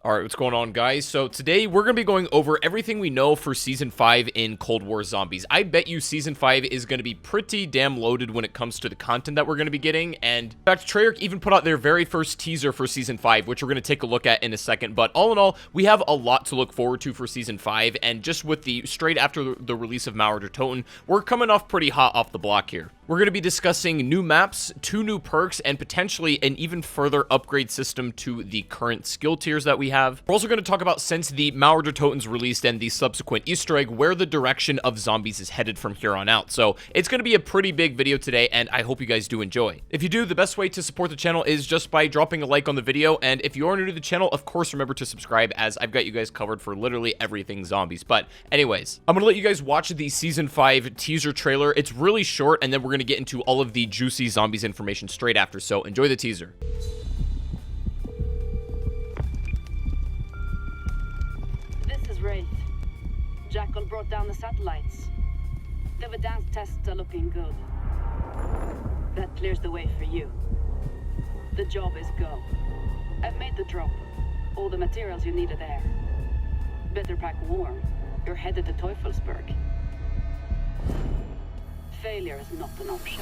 Alright, what's going on, guys? So today we're going to be going over everything we know for Season 5 in Cold War Zombies. I bet you Season 5 is going to be pretty damn loaded when it comes to the content that we're going to be getting, and in fact, Treyarch even put out their very first teaser for Season 5, which we're going to take a look at in a second, but all in all, we have a lot to look forward to for Season 5, and just with the straight after the release of Mauer der Toten, we're coming off pretty hot off the block here. We're going to be discussing new maps, 2 new perks, and potentially an even further upgrade system to the current skill tiers that we have. We're also going to talk about, since the Mauer der Toten's released and the subsequent Easter egg, where the direction of zombies is headed from here on out. So it's going to be a pretty big video today, and I hope you guys do enjoy. If you do, the best way to support the channel is just by dropping a like on the video, and if you are new to the channel, of course remember to subscribe, as I've got you guys covered for literally everything zombies. But anyways, I'm going to let you guys watch the Season 5 teaser trailer. It's really short, and then we're going to get into all of the juicy zombies information straight after, so enjoy the teaser. This is Wraith. Jackal brought down the satellites. The Verdansk tests are looking good. That clears the way for you. The job is go. I've made the drop. All the materials you need are there. Better pack warm. You're headed to Teufelsberg. Failure is not an option.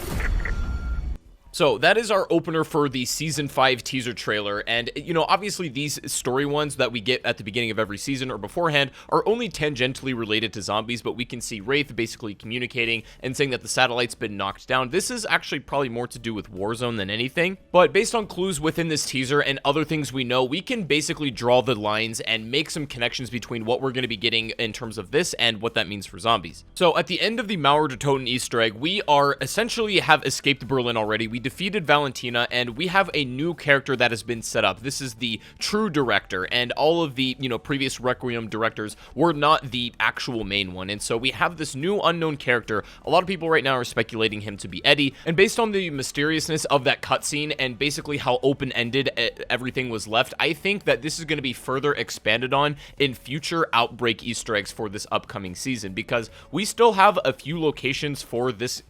So that is our opener for the Season 5 teaser trailer, and, you know, obviously these story ones that we get at the beginning of every season or beforehand are only tangentially related to zombies, but we can see Wraith basically communicating and saying that the satellite's been knocked down. This is actually probably more to do with Warzone than anything, but based on clues within this teaser and other things we know, we can basically draw the lines and make some connections between what we're going to be getting in terms of this and what that means for zombies. So at the end of the Mauer der Toten Easter egg, we are essentially have escaped Berlin already. We defeated Valentina, and we have a new character that has been set up. This is the true director, and all of the, previous Requiem directors were not the actual main one, and so we have this new unknown character. A lot of people right now are speculating him to be Eddie, and based on the mysteriousness of that cutscene and basically how open-ended everything was left, I think that this is going to be further expanded on in future Outbreak Easter eggs for this upcoming season, because we still have a few locations for this,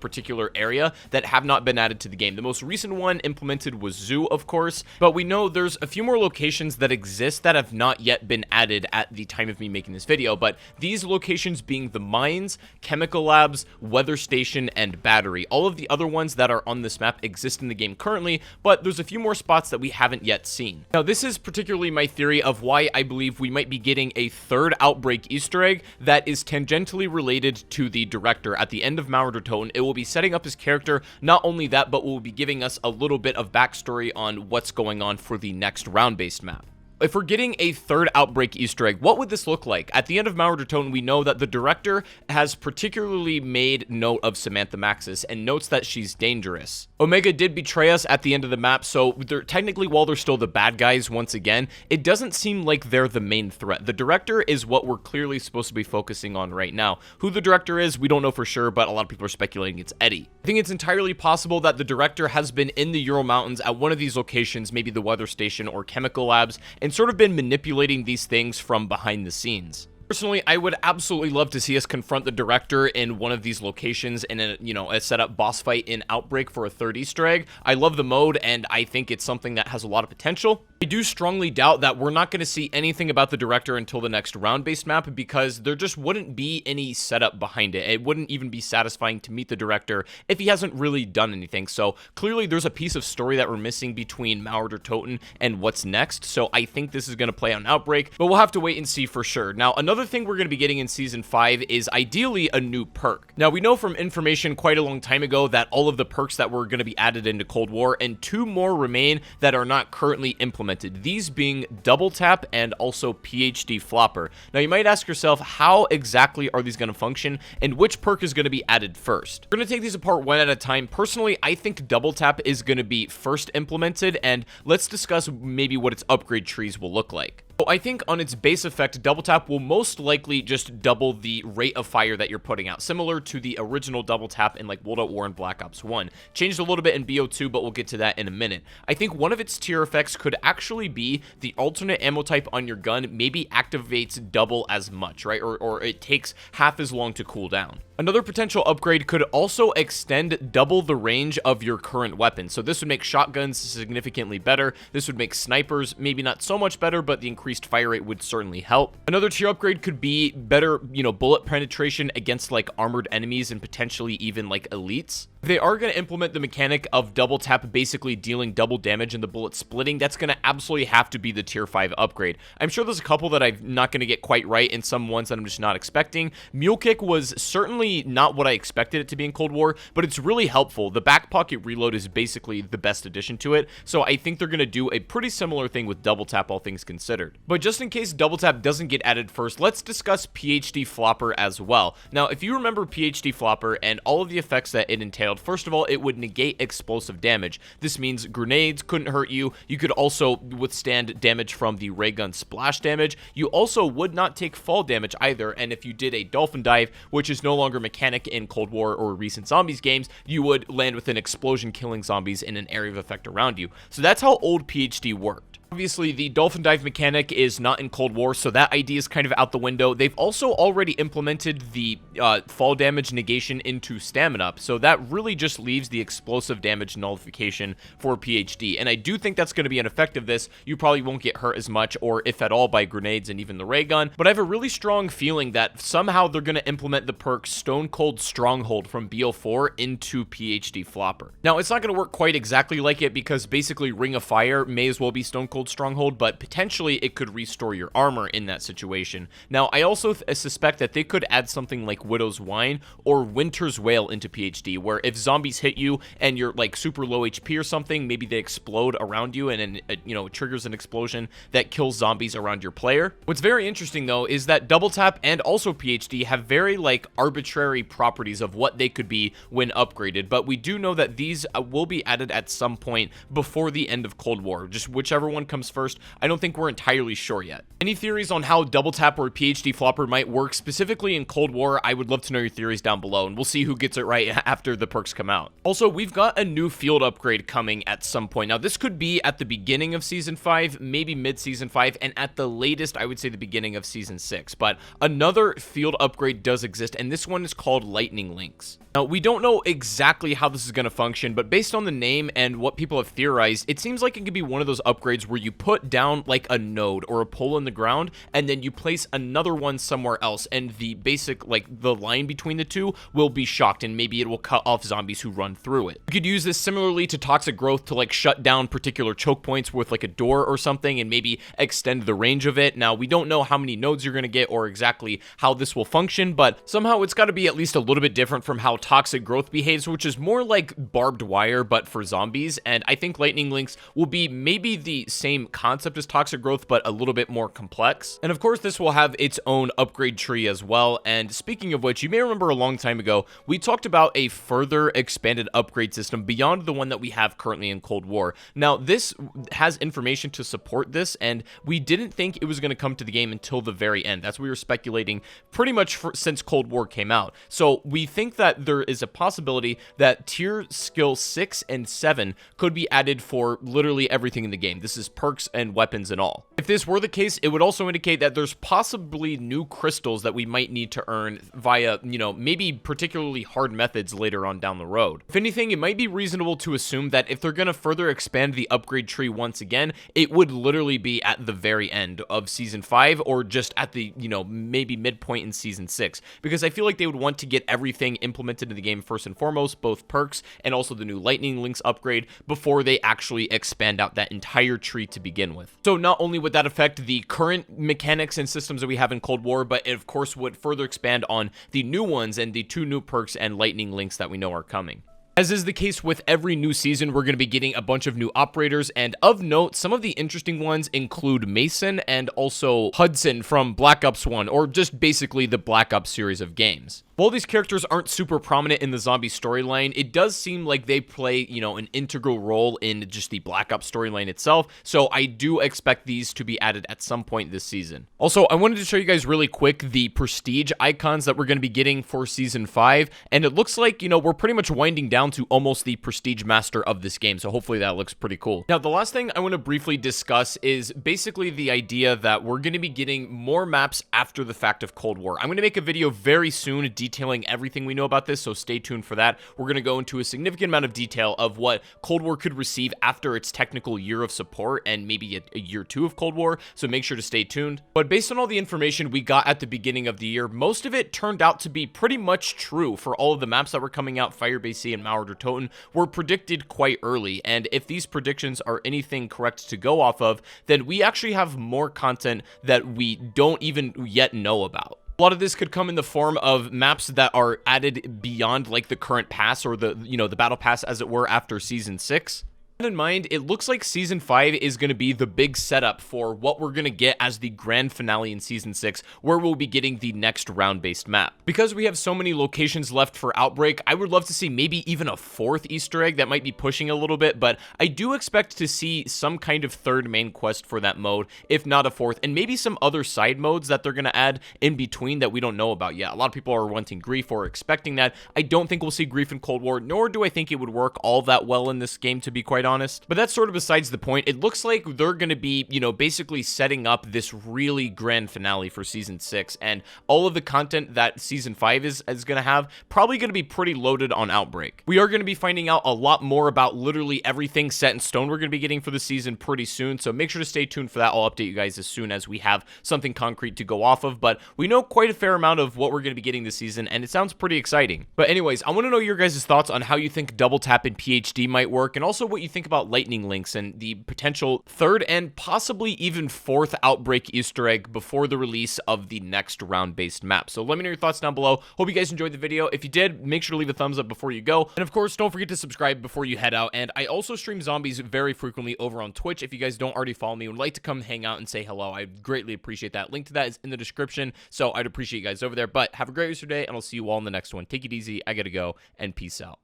particular area that have not been added to the game. The most recent one implemented was Zoo, of course, but we know there's a few more locations that exist that have not yet been added at the time of me making this video, but these locations being the mines, chemical labs, weather station, and battery. All of the other ones that are on this map exist in the game currently, but there's a few more spots that we haven't yet seen. Now, this is particularly my theory of why I believe we might be getting a third Outbreak Easter egg that is tangentially related to the director. At the end of Mauer der Toten, it will be setting up his character. Not only that, but will be giving us a little bit of backstory on what's going on for the next round-based map. If we're getting a third Outbreak Easter egg, what would this look like? At the end of Mauer der Toten, we know that the director has particularly made note of Samantha Maxis and notes that she's dangerous. Omega did betray us at the end of the map, so technically, while they're still the bad guys once again, it doesn't seem like they're the main threat. The director is what we're clearly supposed to be focusing on right now. Who the director is, we don't know for sure, but a lot of people are speculating it's Eddie. I think it's entirely possible that the director has been in the Ural Mountains at one of these locations, maybe the weather station or chemical labs, and sort of been manipulating these things from behind the scenes. Personally, I would absolutely love to see us confront the director in one of these locations in a set-up boss fight in Outbreak for a third Easter egg. I love the mode, and I think it's something that has a lot of potential. I do strongly doubt that we're not going to see anything about the director until the next round-based map, because there just wouldn't be any setup behind it. It wouldn't even be satisfying to meet the director if he hasn't really done anything. So clearly there's a piece of story that we're missing between Mauer der Toten and what's next. So I think this is going to play on Outbreak, but we'll have to wait and see for sure. Now, another thing we're going to be getting in Season 5 is ideally a new perk. Now, we know from information quite a long time ago that all of the perks that were going to be added into Cold War, and 2 more remain that are not currently implemented. These being Double Tap and also PhD Flopper. Now, you might ask yourself, how exactly are these going to function, and which perk is going to be added first? We're going to take these apart one at a time. Personally, I think Double Tap is going to be first implemented, and let's discuss maybe what its upgrade trees will look like. So I think on its base effect, double tap will most likely just double the rate of fire that you're putting out, similar to the original double tap in like World at War and Black Ops 1. Changed a little bit in BO2, but we'll get to that in a minute. I think one of its tier effects could actually be the alternate ammo type on your gun maybe activates double as much, right? Or it takes half as long to cool down. Another potential upgrade could also extend double the range of your current weapon. So this would make shotguns significantly better. This would make snipers maybe not so much better, but the increased fire rate would certainly help. Another tier upgrade could be better, bullet penetration against like armored enemies and potentially even like elites. They are going to implement the mechanic of double tap basically dealing double damage and the bullet splitting. That's going to absolutely have to be the tier 5 upgrade. I'm sure there's a couple that I'm not going to get quite right and some ones that I'm just not expecting. Mule kick was certainly not what I expected it to be in Cold War, but it's really helpful. The back pocket reload is basically the best addition to it, so I think they're going to do a pretty similar thing with double tap, all things considered. But just in case double tap doesn't get added first, let's discuss PhD Flopper as well. Now, if you remember PhD Flopper and all of the effects that it entailed, first of all, it would negate explosive damage. This means grenades couldn't hurt you. You could also withstand damage from the ray gun splash damage. You also would not take fall damage either, and if you did a dolphin dive, which is no longer mechanic in Cold War or recent zombies games, you would land with an explosion killing zombies in an area of effect around you. So that's how old PhD worked. Obviously, the dolphin dive mechanic is not in Cold War, so that idea is kind of out the window. They've also already implemented the fall damage negation into stamina up, so that really just leaves the explosive damage nullification for PhD. And I do think that's going to be an effect of this. You probably won't get hurt as much, or if at all, by grenades and even the ray gun. But I have a really strong feeling that somehow they're going to implement the perk Stone Cold Stronghold from BO4 into PhD Flopper. Now, it's not going to work quite exactly like it because basically Ring of Fire may as well be Stone Cold Stronghold, but potentially it could restore your armor in that situation. Now, I also suspect that they could add something like Widow's Wine or Winter's Wail into PhD, where if zombies hit you and you're like super low HP or something, maybe they explode around you and then it triggers an explosion that kills zombies around your player. What's very interesting though is that double tap and also PhD have very like arbitrary properties of what they could be when upgraded, but we do know that these will be added at some point before the end of Cold War. Just whichever one comes first, I don't think we're entirely sure yet. Any theories on how double tap or PhD Flopper might work specifically in Cold War? I would love to know your theories down below, and we'll see who gets it right after the perks come out. Also, we've got a new field upgrade coming at some point. Now, this could be at the beginning of Season 5, maybe mid-Season 5, and at the latest, I would say the beginning of Season 6. But another field upgrade does exist, and this one is called Lightning Links. Now, we don't know exactly how this is going to function, but based on the name and what people have theorized, it seems like it could be one of those upgrades where you put down like a node or a pole in the ground, and then you place another one somewhere else, and the basic, like the line between the two will be shocked, and maybe it will cut off zombies who run through it. You could use this similarly to Toxic Growth to like shut down particular choke points with like a door or something, and maybe extend the range of it. Now, we don't know how many nodes you're going to get or exactly how this will function, but somehow it's got to be at least a little bit different from how Toxic Growth behaves, which is more like barbed wire but for zombies. And I think Lightning Links will be maybe the same concept as Toxic Growth but a little bit more complex. And of course, this will have its own upgrade tree as well. And speaking of which, you may remember a long time ago we talked about a further expanded upgrade system beyond the one that we have currently in Cold War. Now, this has information to support this, and we didn't think it was going to come to the game until the very end. That's what we were speculating pretty much since Cold War came out. So we think that there is a possibility that tier skill 6 and 7 could be added for literally everything in the game. This is perks and weapons and all. If this were the case, it would also indicate that there's possibly new crystals that we might need to earn via, maybe particularly hard methods later on down the road. If anything, it might be reasonable to assume that if they're going to further expand the upgrade tree once again, it would literally be at the very end of Season 5 or just at the, maybe midpoint in Season 6, because I feel like they would want to get everything implemented in the game first and foremost, both perks and also the new Lightning Links upgrade, before they actually expand out that entire tree to begin with. So not only would that affect the current mechanics and systems that we have in Cold War, but it of course would further expand on the new ones and the 2 new perks and Lightning Links that we know are coming. As is the case with every new season, we're going to be getting a bunch of new operators, and of note, some of the interesting ones include Mason and also Hudson from Black Ops 1, or just basically the Black Ops series of games. While these characters aren't super prominent in the zombie storyline, it does seem like they play, an integral role in just the Black Ops storyline itself, so I do expect these to be added at some point this season. Also, I wanted to show you guys really quick the prestige icons that we're going to be getting for Season 5, and it looks like, we're pretty much winding down to almost the prestige master of this game, so hopefully that looks pretty cool. Now, the last thing I want to briefly discuss is basically the idea that we're going to be getting more maps after the fact of Cold War. I'm going to make a video very soon detailing everything we know about this, so stay tuned for that. We're going to go into a significant amount of detail of what Cold War could receive after its technical year of support and maybe a year 2 of Cold War, so make sure to stay tuned. But based on all the information we got at the beginning of the year, most of it turned out to be pretty much true for all of the maps that were coming out. Firebase C and Mauer der Toten were predicted quite early, and if these predictions are anything correct to go off of, then we actually have more content that we don't even yet know about. A lot of this could come in the form of maps that are added beyond like the current pass or the battle pass as it were after Season 6. In mind, it looks like Season 5 is going to be the big setup for what we're going to get as the grand finale in Season 6, where we'll be getting the next round-based map. Because we have so many locations left for Outbreak, I would love to see maybe even a 4th Easter egg. That might be pushing a little bit, but I do expect to see some kind of 3rd main quest for that mode, if not a 4th, and maybe some other side modes that they're going to add in between that we don't know about yet. A lot of people are wanting Grief or expecting that. I don't think we'll see Grief in Cold War, nor do I think it would work all that well in this game, to be quite honest. But that's sort of besides the point. It looks like they're going to be, basically setting up this really grand finale for Season 6, and all of the content that Season 5 is going to have probably going to be pretty loaded on Outbreak. We are going to be finding out a lot more about literally everything set in stone we're going to be getting for the season pretty soon, so make sure to stay tuned for that. I'll update you guys as soon as we have something concrete to go off of, but we know quite a fair amount of what we're going to be getting this season, and it sounds pretty exciting. But anyways, I want to know your guys' thoughts on how you think double tap in PhD might work, and also what you think about lightning links and the potential 3rd and possibly even 4th Outbreak Easter egg before the release of the next round-based map. So let me know your thoughts down below. Hope you guys enjoyed the video. If you did, make sure to leave a thumbs up before you go. And of course, don't forget to subscribe before you head out. And I also stream zombies very frequently over on Twitch. If you guys don't already follow me and would like to come hang out and say hello, I'd greatly appreciate that. Link to that is in the description, so I'd appreciate you guys over there. But have a great rest of your day, and I'll see you all in the next one. Take it easy. I gotta go, and peace out.